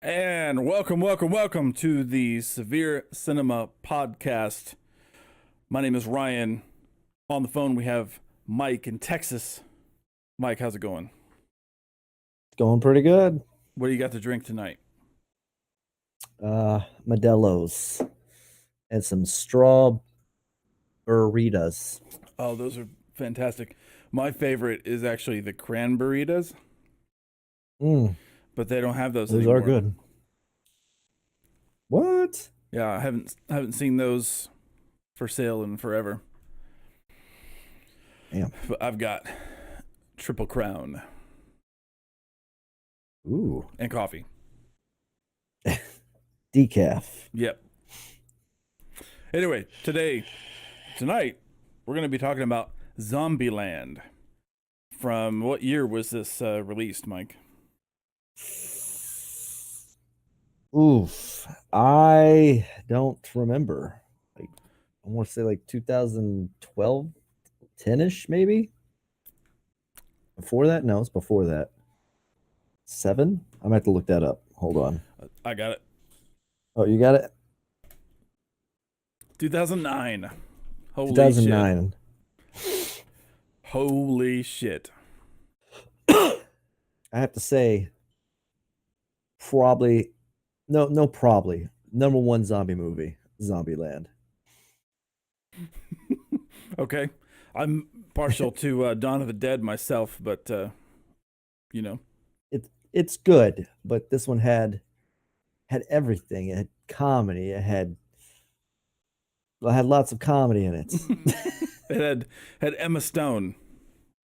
And welcome to the Severe Cinema Podcast. My name is Ryan. On the phone, we have Mike in Texas. Mike, how's it going? Going pretty good. What do you got to drink tonight? Modelo's and some straw burritos. Oh, those are fantastic. My favorite is actually the cranberries, Mm, but they don't have those those are anymore. good. What? Yeah, I haven't seen those for sale in forever. Damn. But I've got Triple Crown Ooh. and coffee. Decaf. Yep. Anyway, tonight, we're going to be talking about Zombieland. From what year was this released, Mike? Oof. I don't remember. Like, I want to say like 2012, 10-ish maybe. Before that? No, it's before that. 7? I'm gonna have to look that up. Hold on. I got it. Oh, you got it? 2009. Holy shit. 2009. Holy shit. I have to say, probably probably number one zombie movie, Zombieland. Okay. I'm partial to Dawn of the Dead myself, but, you know. It's good, but this one had everything. It had comedy. It had lots of comedy in it. It had Emma Stone.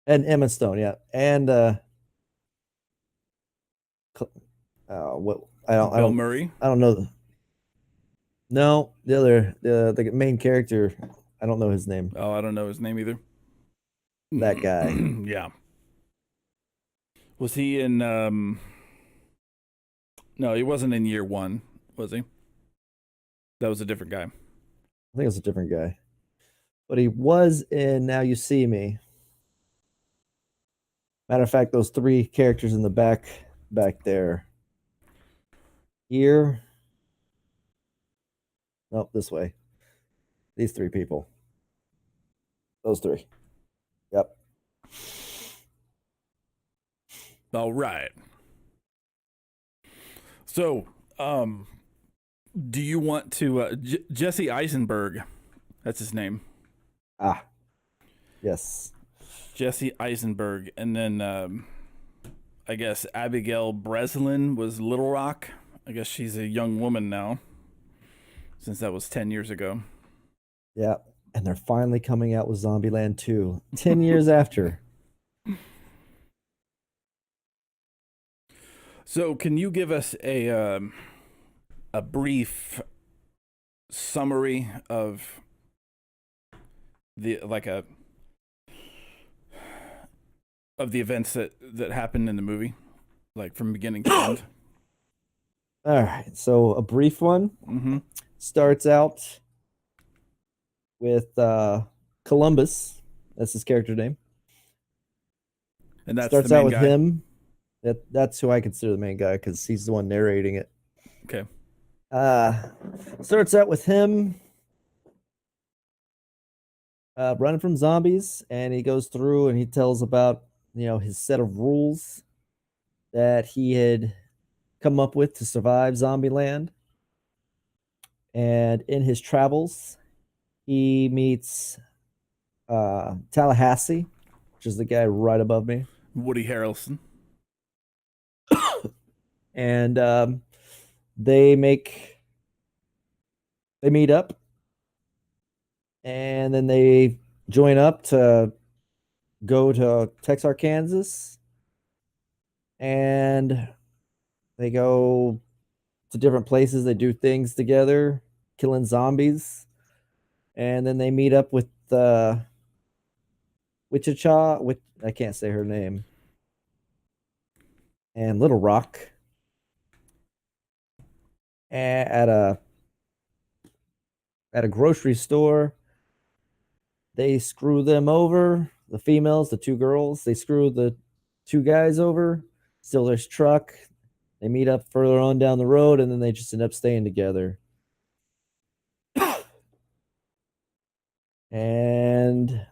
And Emma Stone, yeah, and what Bill Murray. I don't know. No, the main character, I don't know his name. Oh, I don't know his name either. That guy. Yeah. Was he in No, he wasn't in year 1, was he? That was a different guy. I think it's a different guy, but he was in Now You See Me. Matter of fact, those three characters in the back there. Here. Nope, this way. These three people. Those three. Yep. All right. So, do you want to Jesse Eisenberg? That's his name. Ah, yes. Jesse Eisenberg, and then I guess Abigail Breslin was Little Rock. I guess she's a young woman now, since that was 10 years ago. Yeah. And they're finally coming out with Zombieland 2, 10 years after. So, can you give us a brief summary of the of the events that happened in the movie, like from beginning to end? All right. So a brief one Mm-hmm. starts out with Columbus. That's his character name. And that's the Starts out main with guy. him. That's who I consider the main guy because he's the one narrating it. Okay. Uh, Starts out with him running from zombies, and he goes through and he tells about his set of rules that he had come up with to survive Zombieland. And in his travels, he meets Tallahassee, which is the guy right above me, Woody Harrelson. and they meet up, and then they join up to go to Texarkana, and they go to different places. They do things together, killing zombies, and then they meet up with Wichita. I can't say her name, and Little Rock at a grocery store. They screw them over. The females, the two girls, they screw the two guys over, steal their truck. They meet up further on down the road, and then they just end up staying together. And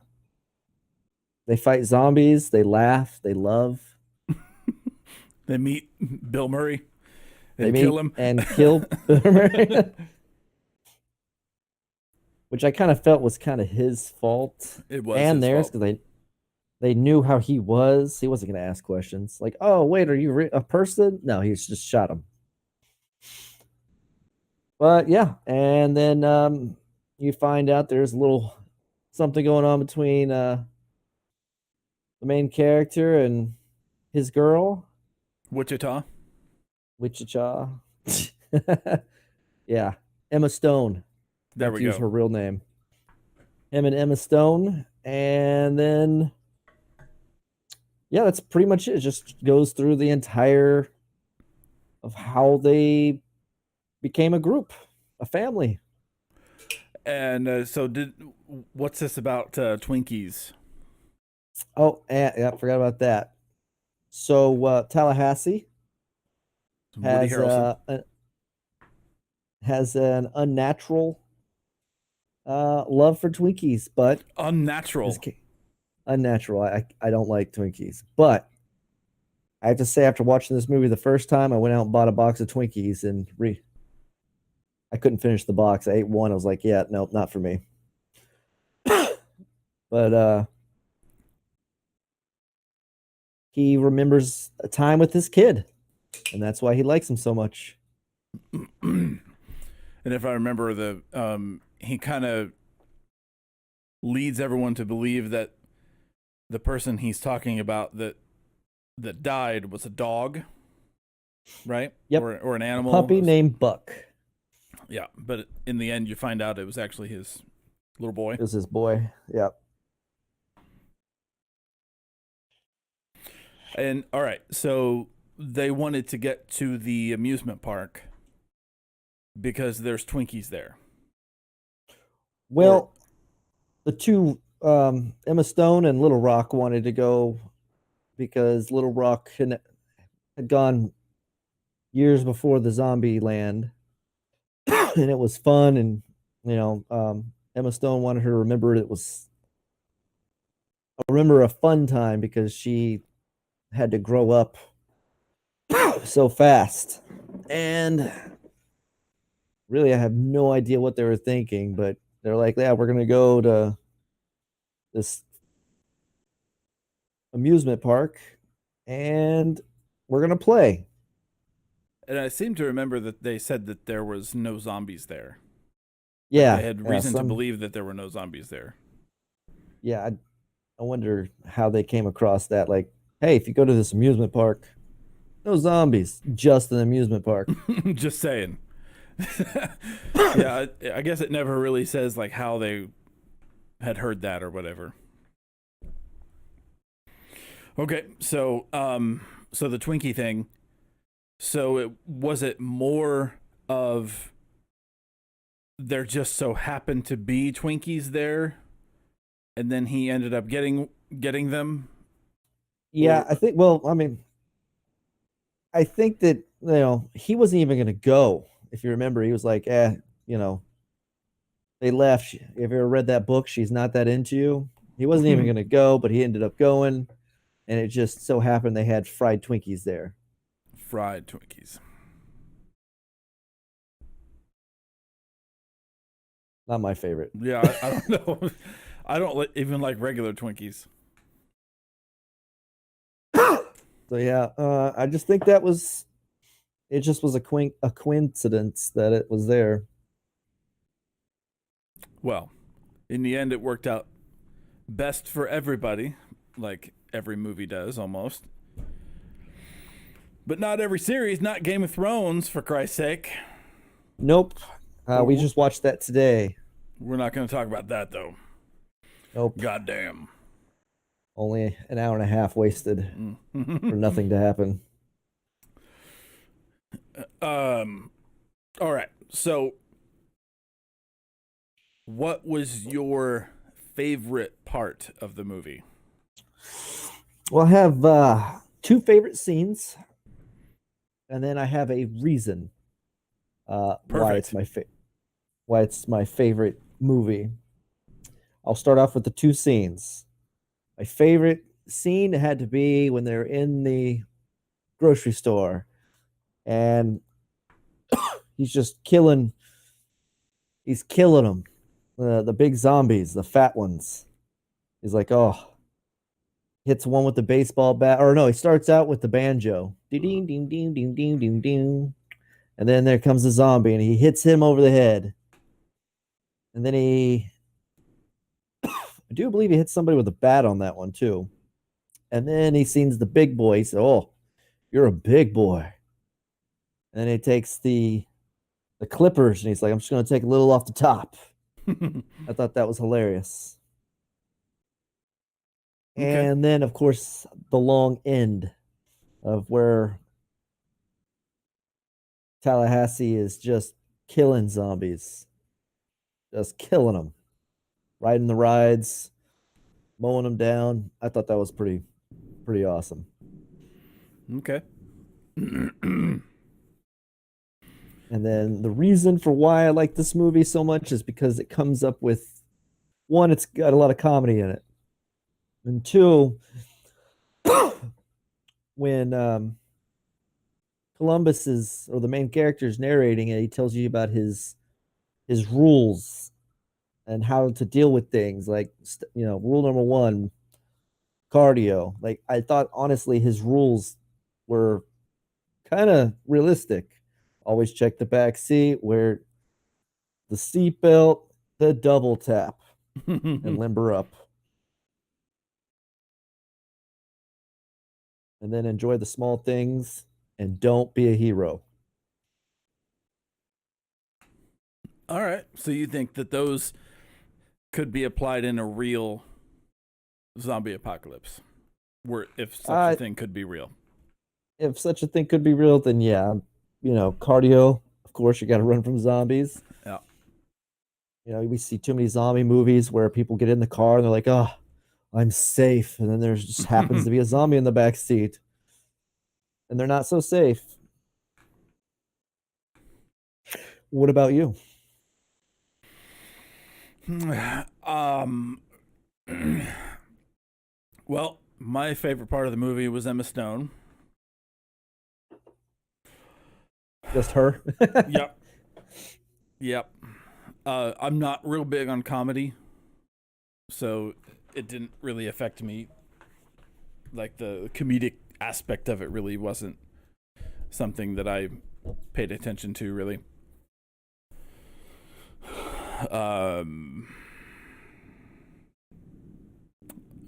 they fight zombies. They laugh. They love. They meet Bill Murray They and kill meet him. and kill, which I kind of felt was kind of his fault It was and his theirs fault. because they knew how he was. He wasn't going to ask questions like, "Oh, wait, are you a person?" No, he just shot him. But yeah, and then you find out there's a little something going on between the main character and his girl, Wichita. Wichita. Yeah, Emma Stone. There Have we to use go. her real name. Him and Emma Stone, and then yeah, that's pretty much it. It just goes through the entire of how they became a group, a family. And so, what's this about Twinkies? Oh, and, yeah, I forgot about that. So Tallahassee Woody has Harrelson. has an unnatural love for Twinkies, but Unnatural. unnatural. I don't like Twinkies, but I have to say, after watching this movie the first time, I went out and bought a box of Twinkies and I couldn't finish the box. I ate one. I was like, yeah, nope, not for me. But he remembers a time with his kid, and that's why he likes him so much. And if I remember, he kind of leads everyone to believe that the person he's talking about that died was a dog, right? Yep, Or an a animal. puppy named Buck. Yeah, but in the end, you find out it was actually his little boy. It was his boy. Yep. And all right, so they wanted to get to the amusement park because there's Twinkies there. Well, the two Emma Stone and Little Rock wanted to go because Little Rock had gone years before the Zombieland, and it was fun. And Emma Stone wanted her to remember it was remember a fun time because she had to grow up so fast. And really, I have no idea what they were thinking, but they're like, "Yeah, we're gonna go to this amusement park, and we're gonna play." And I seem to remember that they said that there was no zombies there. Like they Yeah, had yeah, reason to believe that there were no zombies there. yeah. I wonder how they came across that. Like, hey, if you go to this amusement park, no zombies, just an amusement park. Just saying. Yeah, I guess it never really says like how they had heard that or whatever. Okay, so the Twinkie thing. So it more of there just so happened to be Twinkies there, and then he ended up getting them. Yeah, Or I think. Well, I mean, I think that he wasn't even gonna go. If you remember, he was like, you know, they left. If you ever read that book, She's Not That Into You, he wasn't even gonna go, but he ended up going, and it just so happened they had fried Twinkies there. fried Twinkies. Not my favorite. Yeah, I don't know. I don't even like regular Twinkies. So yeah, I just think that was it. Just was a coincidence that it was there. Well, in the end, it worked out best for everybody, like every movie does almost. But not every series, not Game of Thrones, for Christ's sake. Nope. We just watched that today. We're not going to talk about that, though. Nope. Goddamn. Only an hour and a half wasted for nothing to happen. All right. So, what was your favorite part of the movie? Well, I have two favorite scenes. and then I have a reason why Perfect. why it's my favorite movie. I'll start off with the two scenes. My favorite scene had to be when they're in the grocery store and he's just killing. He's killing them. The big zombies, the fat ones. He's like, oh, hits one with the baseball bat, or no, he starts out with the banjo, ding ding ding ding ding ding ding ding, and then there comes the zombie, and he hits him over the head, and then I do believe he hits somebody with a bat on that one too, and then he sees the big boy. He says, "Oh, you're a big boy," and then he takes the clippers, and he's like, "I'm just going to take a little off the top." I thought that was hilarious. Okay. And then, of course, the long end of where Tallahassee is just killing zombies, just killing them, riding the rides, mowing them down. I thought that was pretty awesome. Okay. And then the reason for why I like this movie so much is because it comes up with one, it's got a lot of comedy in it, and two, when Columbus is or the main character is narrating it, he tells you about his rules and how to deal with things. Like rule number one, cardio. Like I thought, honestly, his rules were kind of realistic. Always check the back seat, wear the seatbelt, the double tap, and limber up, and then enjoy the small things and don't be a hero. All right. So you think that those could be applied in a real zombie apocalypse, where if such a Uh, thing could be real. if such a thing could be real, then yeah, cardio. Of course, you got to run from zombies. Yeah. We see too many zombie movies where people get in the car and they're like, "Oh, I'm safe," and then there just happens to be a zombie in the back seat, and they're not so safe. What about you? um. Well, my favorite part of the movie was Emma Stone. Just her? Yep. Yep. I'm not real big on comedy, so it didn't really affect me. Like the comedic aspect of it really wasn't something that I paid attention to really. Um,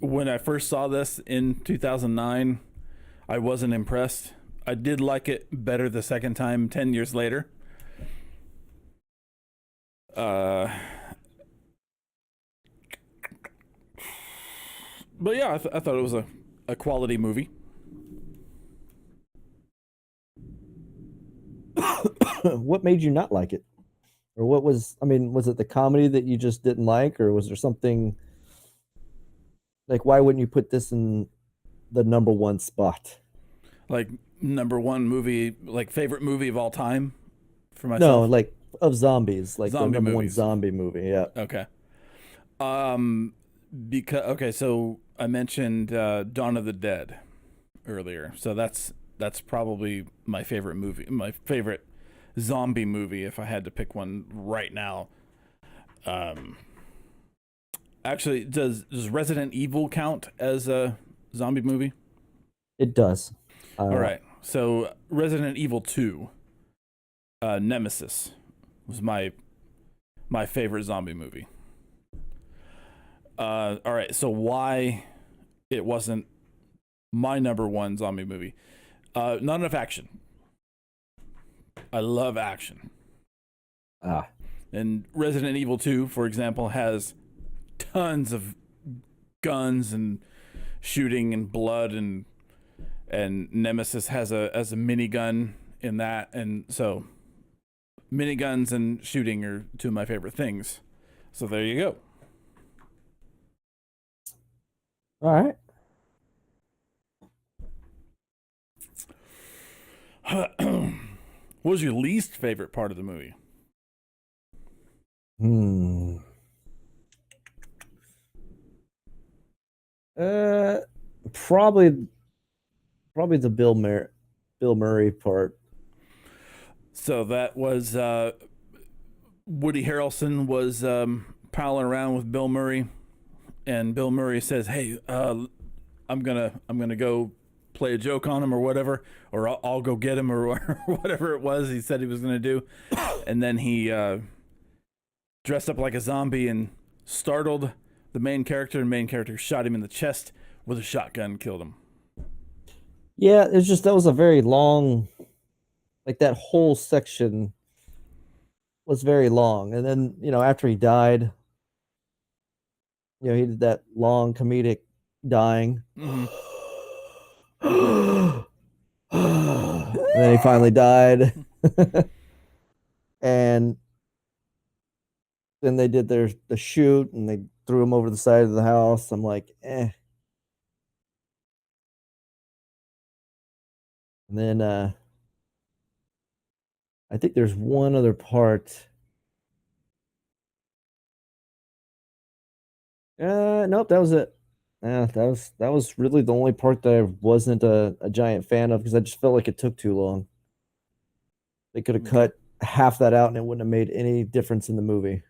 when I first saw this in 2009, I wasn't impressed. I did like it better the second time 10 years later. Uh, but yeah, I thought it was a quality movie. What made you not like it? Or was it the comedy that you just didn't like? Or was there something like, why wouldn't you put this in the number one spot? Like number one movie, like favorite movie of all time for No, myself. like of zombies, like the Zombie number one movies. zombie movie. Yeah. Okay. Um, because okay, so I mentioned Dawn of the Dead earlier, so that's probably my favorite movie, my favorite zombie movie if I had to pick one right now. Um, actually, does Resident Evil count as a zombie movie? It does. All Uh, right, so Resident Evil 2, Nemesis was my favorite zombie movie. All right, so why it wasn't my number one zombie movie? Not enough action. I love action. ah, And Resident Evil 2, for example, has tons of guns and shooting and blood and Nemesis has a minigun in that, and so miniguns and shooting are two of my favorite things. So there you go. all right. What was your least favorite part of the movie? Hmm. Uh, probably the Bill Murray part. So that was Woody Harrelson was palling around with Bill Murray, and Bill Murray says, "Hey, I'm gonna go play a joke on him or whatever, or I'll go get him or whatever it was he said he was gonna do," and then he dressed up like a zombie and startled the main character, and main character shot him in the chest with a shotgun, killed him. Yeah, it's just that was a very long, like that whole section was very long, and then after he died, he did that long comedic dying. Mm-hmm. And then he finally died. And then they did the shoot and they threw him over the side of the house. I'm like, eh. And then I think there's one other part. Nope, that was it. Yeah, that was really the only part that I wasn't a giant fan of because I just felt like it took too long. They could have Okay. cut half that out and it wouldn't have made any difference in the movie.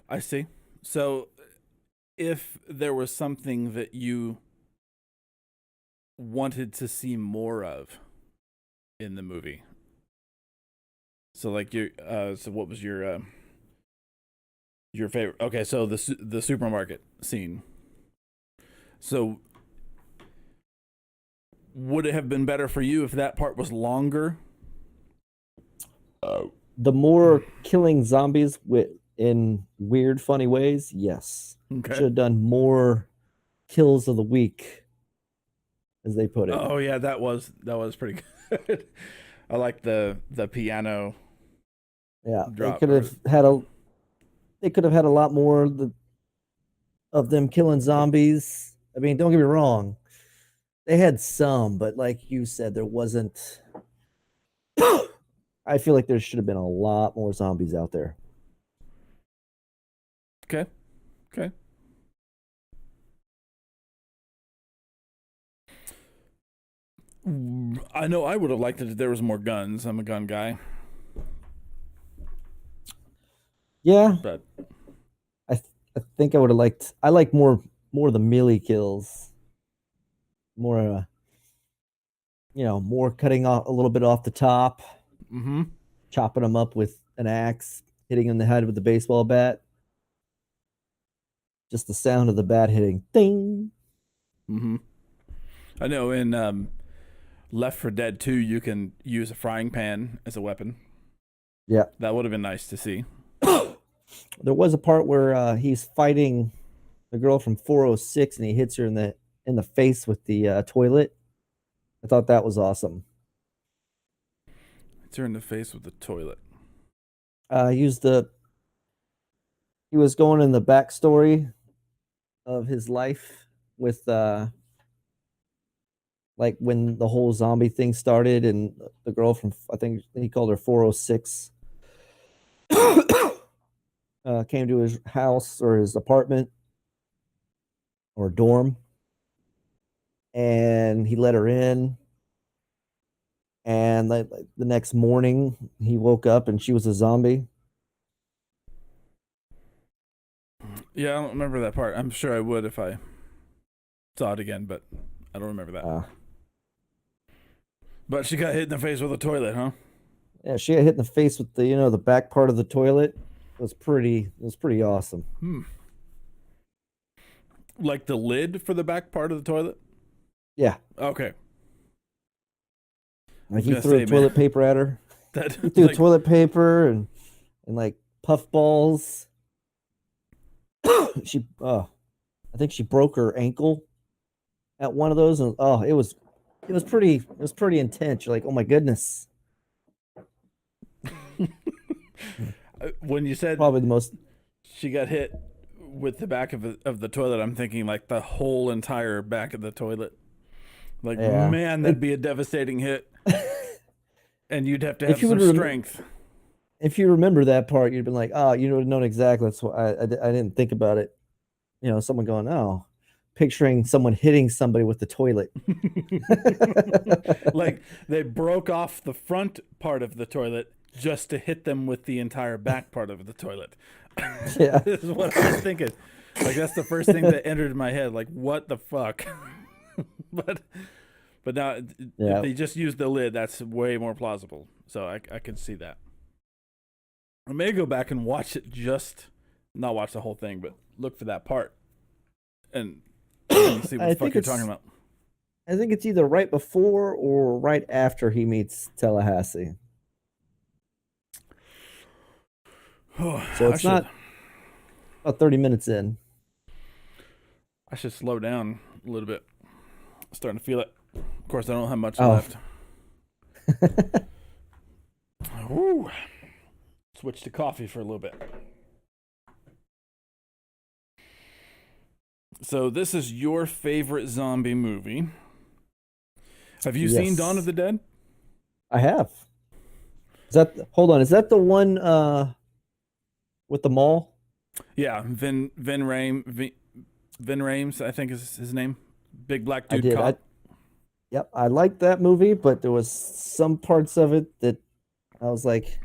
I see. So, if there was something that you wanted to see more of in the movie, so like so what was your favorite? Okay, so the supermarket scene. So, would it have been better for you if that part was longer? The more killing zombies in weird, funny ways, yes. Okay. Should have done more kills of the week, as they put it. Oh yeah, that was pretty good. I like the piano Yeah, drop. they could have had a lot more of them killing zombies. I mean, don't get me wrong, they had some, but like you said, there wasn't. I feel like there should have been a lot more zombies out there. Okay. Okay. I know I would have liked it if there was more guns. I'm a gun guy, Yeah, but I think I would have liked. I like more of the melee kills, more more cutting off a little bit off the top, mm-hmm. chopping them up with an axe, hitting in the head with the baseball bat. Just the sound of the bat hitting, ding. Mm-hmm. I know in Left 4 Dead 2 you can use a frying pan as a weapon. Yeah, That would have been nice to see. there was a part where he's fighting the girl from 406 and he hits her in the face with the toilet. I thought that was awesome. Turn the face with the toilet. Used the he was going in the backstory of his life with like when the whole zombie thing started and the girl from I think he called her 406 came to his house or his apartment or dorm and he let her in and like the next morning he woke up and she was a zombie. Yeah, I don't remember that part. I'm sure I would if I saw it again, but I don't remember that. But she got hit in the face with a toilet, huh? Yeah, she got hit in the face with the back part of the toilet. It was pretty awesome. Like the lid for the back part of the toilet? Yeah, Okay. like he threw toilet paper at her. That He threw like, toilet paper and like puff balls. I think she broke her ankle at one of those, and it was pretty intense. You're like, oh my goodness, when you said probably the most. she got hit with the back of the toilet, I'm thinking like the whole entire back of the toilet. Like, Yeah. man, that'd be a devastating hit, and you'd have to have If you some would strength. if you remember that part, you'd been like, oh, you would have known exactly. That's why I didn't think about it. You know, someone going, oh, picturing someone hitting somebody with the toilet. Like they broke off the front part of the toilet just to hit them with the entire back part of the toilet. Yeah. This is what I was thinking. Like that's the first thing that entered my head. Like what the fuck? but now if Yeah. they just use the lid, that's way more plausible. So I can see that. I may go back and watch it, just not watch the whole thing, but look for that part and see what the fuck you're talking about. I think it's either right before or right after he meets Tallahassee. So it's not about 30 minutes in. I should slow down a little bit. Starting to feel it. Of course, I don't have much Oh. left. Woo. Switch to coffee for a little bit. So this is your favorite zombie movie. Have you seen Dawn of the Dead? I have. Hold on, is that the one with the mall? Yeah, Vin Rames, I think is his name. Big black dude did. cop. Yep, I liked that movie, but there was some parts of it that I was like,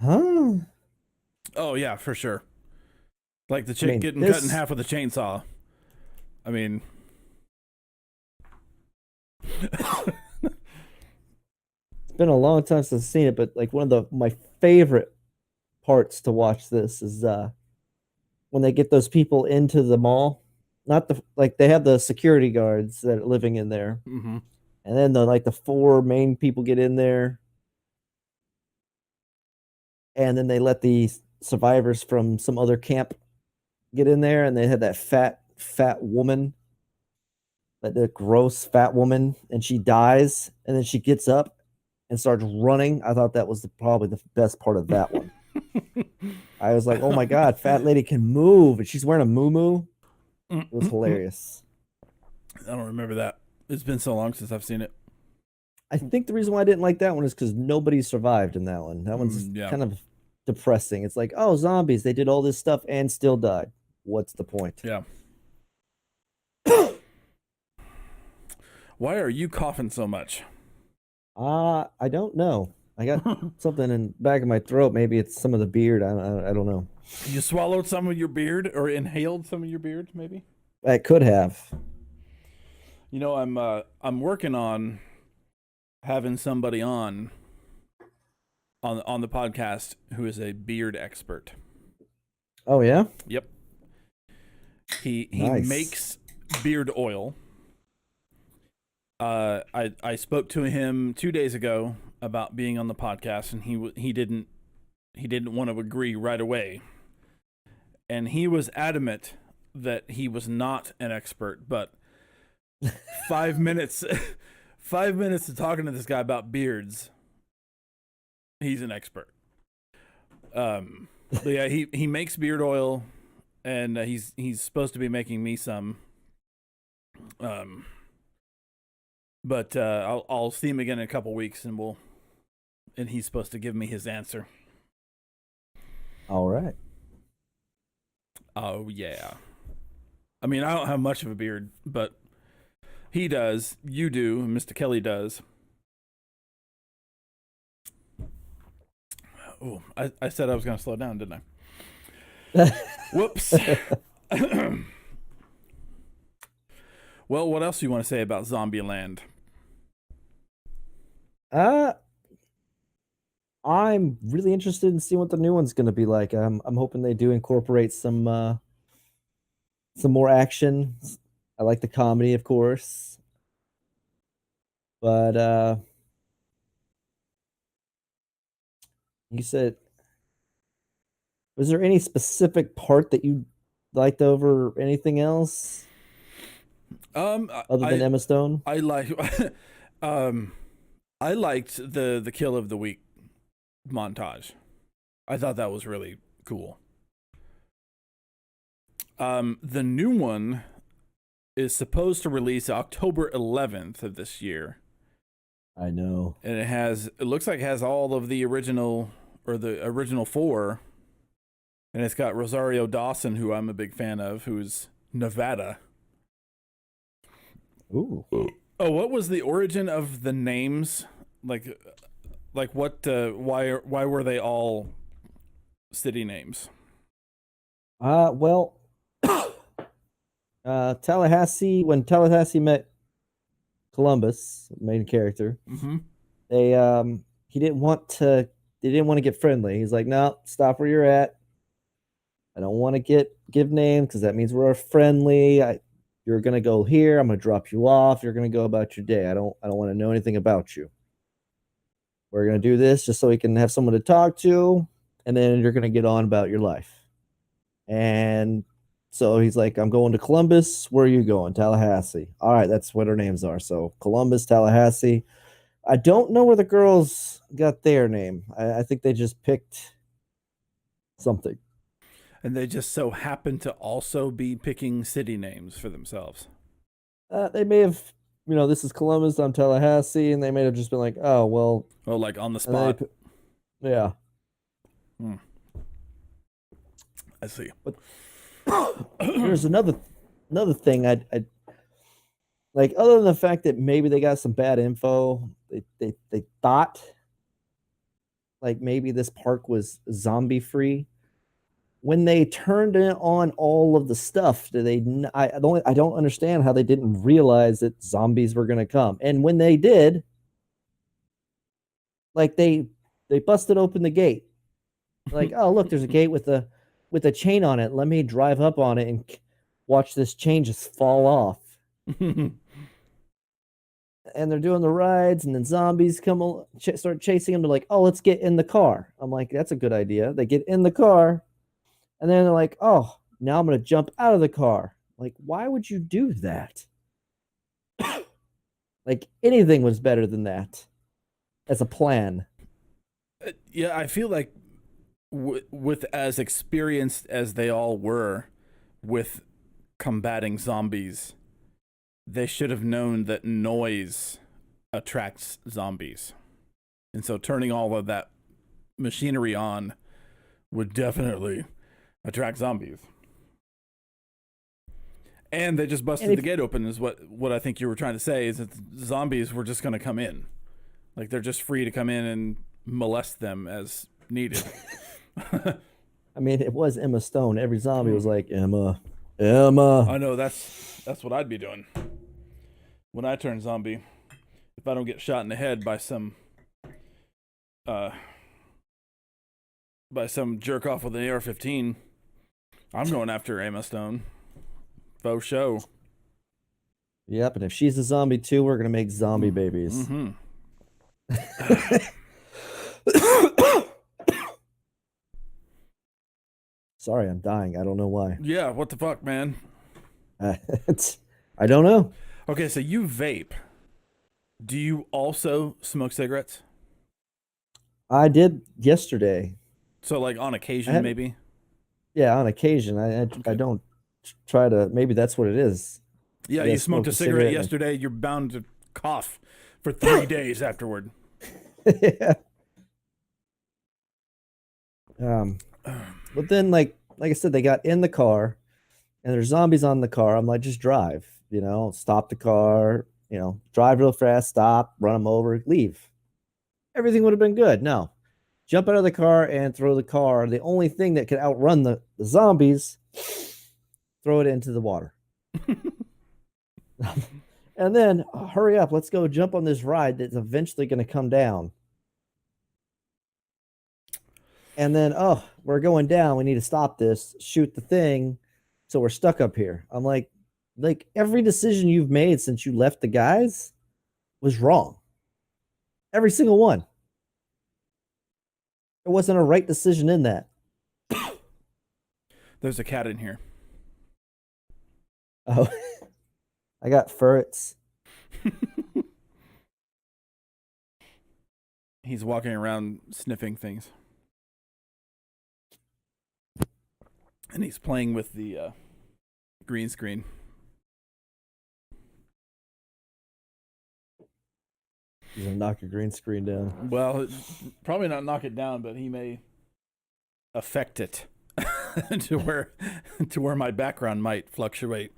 huh? Oh yeah, for sure. Like the chick getting cut in half with a chainsaw. I mean, it's been a long time since I've seen it, but like one of my favorite parts to watch this is when they get those people into the mall. Not they have the security guards that are living in there, mm-hmm. and then the 4 main people get in there, and then they let the survivors from some other camp get in there, and they had that fat woman, like the gross fat woman, and she dies, and then she gets up and starts running. I thought that was probably the best part of that one. I was like, oh my god, fat lady can move, and she's wearing a muumuu. It was hilarious. I don't remember that. It's been so long since I've seen it. I think the reason why I didn't like that one is because nobody survived in that one. That one's kind of depressing. It's like, oh, zombies, they did all this stuff and still died. What's the point? Yeah. Why are you coughing so much? I don't know. I got something in the back of my throat. Maybe it's some of the beard. I don't know. You swallowed some of your beard or inhaled some of your beard, maybe? I could have. You know, I'm working on having somebody on the podcast who is a beard expert. Oh yeah? Yep. He Nice. makes beard oil. I spoke to him 2 days ago about being on the podcast, and he didn't want to agree right away. And he was adamant that he was not an expert, but 5 minutes 5 minutes of talking to this guy about beards, he's an expert. But yeah, he makes beard oil, and he's supposed to be making me some. But I'll see him again in a couple weeks, and he's supposed to give me his answer. All right. Oh yeah. I mean, I don't have much of a beard, but he does. You do. And Mr. Kelly does. Oh, I said I was going to slow down, didn't I? Whoops. Well, what else do you want to say about Zombieland? I'm really interested in seeing what the new one's going to be like. I'm hoping they do incorporate some more action. I like the comedy, of course, but you said, was there any specific part that you liked over anything else? Other than Emma Stone? I like I liked the kill of the week montage. I thought that was really cool. The new one is supposed to release October 11th of this year. I know. And it looks like it has all of the original four. And it's got Rosario Dawson, who I'm a big fan of, who's Nevada. Ooh. Oh, what was the origin of the names? Like what? Why were they all city names? Well, Tallahassee, when Tallahassee met Columbus, main character, Mm-hmm. they he didn't want to they didn't want to get friendly. He's like, no, stop where you're at. I don't want to give names because that means we're friendly. You're gonna go here. I'm gonna drop you off. You're gonna go about your day. I don't want to know anything about you. We're gonna do this just so we can have someone to talk to, and then you're gonna get on about your life. And so he's like, I'm going to Columbus. Where are you going? Tallahassee. All right, that's what her names are. So Columbus, Tallahassee. I don't know where the girls got their name. I think they just picked something. And they just so happen to also be picking city names for themselves. They may have, this is Columbus, I'm Tallahassee, and they may have just been like, oh, well. Oh, like on the spot. Yeah. I see. But there's another thing I like, other than the fact that maybe they got some bad info. They thought like maybe this park was zombie free. When they turned on all of the stuff, I don't understand how they didn't realize that zombies were going to come. And when they did, like they busted open the gate. Like, oh, look, there's a gate with a chain on it. Let me drive up on it and watch this chain just fall off. And they're doing the rides, and then zombies start chasing them. They're like, oh, let's get in the car. I'm like, that's a good idea. They get in the car. And then they're like, oh, now I'm going to jump out of the car. Like, why would you do that? Like, anything was better than that as a plan. Yeah, I feel like with as experienced as they all were with combating zombies, they should have known that noise attracts zombies. And so turning all of that machinery on would definitely attract zombies. And they just busted the gate open is what I think you were trying to say, is that zombies were just going to come in. Like, they're just free to come in and molest them as needed. I mean, it was Emma Stone. Every zombie was like, Emma. I know, that's what I'd be doing when I turn zombie. If I don't get shot in the head by some jerk off with an AR-15, I'm going after Emma Stone. Faux show. Yep, and if she's a zombie too, we're gonna make zombie babies. Mm-hmm. Sorry, I'm dying. I don't know why. Yeah, what the fuck, man? I don't know. Okay, so you vape. Do you also smoke cigarettes? I did yesterday. So, like, on occasion, maybe? Yeah, on occasion. I don't try to. Maybe that's what it is. Yeah, you smoked a cigarette yesterday. You're bound to cough for 3 days afterward. Yeah. But then, like I said, they got in the car, and there's zombies on the car. I'm like, just drive. Stop the car. Drive real fast. Stop. Run them over. Leave. Everything would have been good. No. Jump out of the car and throw the car. The only thing that could outrun the zombies, throw it into the water. And then, hurry up. Let's go jump on this ride that's eventually going to come down. And then, oh, we're going down. We need to stop this, shoot the thing. So we're stuck up here. I'm like every decision you've made since you left the guys was wrong. Every single one. There wasn't a right decision in that. There's a cat in here. Oh, I got ferrets. He's walking around sniffing things. And he's playing with the green screen. He's gonna knock your green screen down. Well, probably not knock it down, but he may affect it to where my background might fluctuate.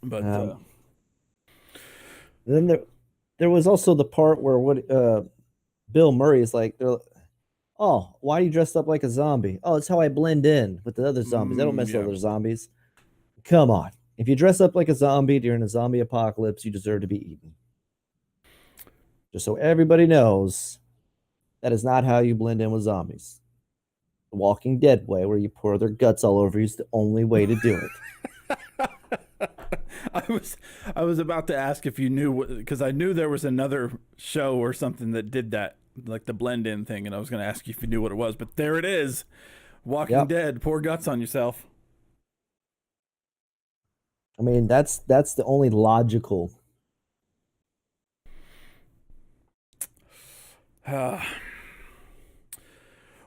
But then there was also the part where Bill Murray is like, oh, why are you dressed up like a zombie? Oh, it's how I blend in with the other zombies. I don't mess with other zombies. Come on. If you dress up like a zombie during a zombie apocalypse, you deserve to be eaten. Just so everybody knows, that is not how you blend in with zombies. The Walking Dead way, where you pour their guts all over you, is the only way to do it. I was about to ask if you knew, because I knew there was another show or something that did that, like the blend in thing, and I was going to ask you if you knew what it was, but there it is. Walking Dead, pour guts on yourself. I mean, that's the only logical. Well,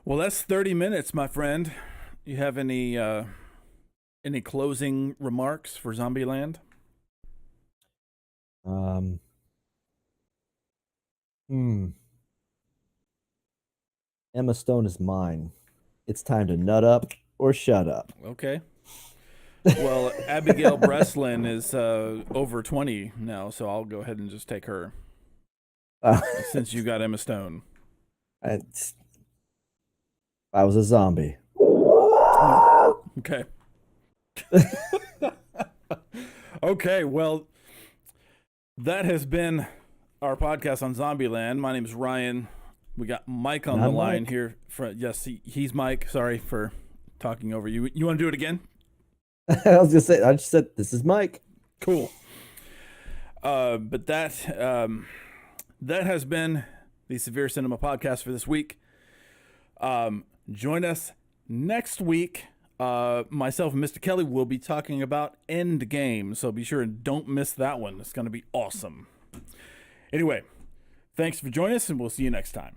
that's 30 minutes, my friend. You have any closing remarks for Zombieland? Emma Stone is mine. It's time to nut up or shut up. Okay. Well, Abigail Breslin is over 20 now, so I'll go ahead and just take her. Since you got Emma Stone. I was a zombie. Okay. Okay, well, that has been our podcast on Zombieland. My name is Ryan. We got Mike on the line here. Yes, he's Mike. Sorry for talking over you. You want to do it again? I was gonna say, I just said this is Mike. Cool. But that has been the Severe Cinema Podcast for this week. Join us next week. Myself and Mr. Kelly will be talking about Endgame, so be sure and don't miss that one. It's going to be awesome. Anyway, thanks for joining us, and we'll see you next time.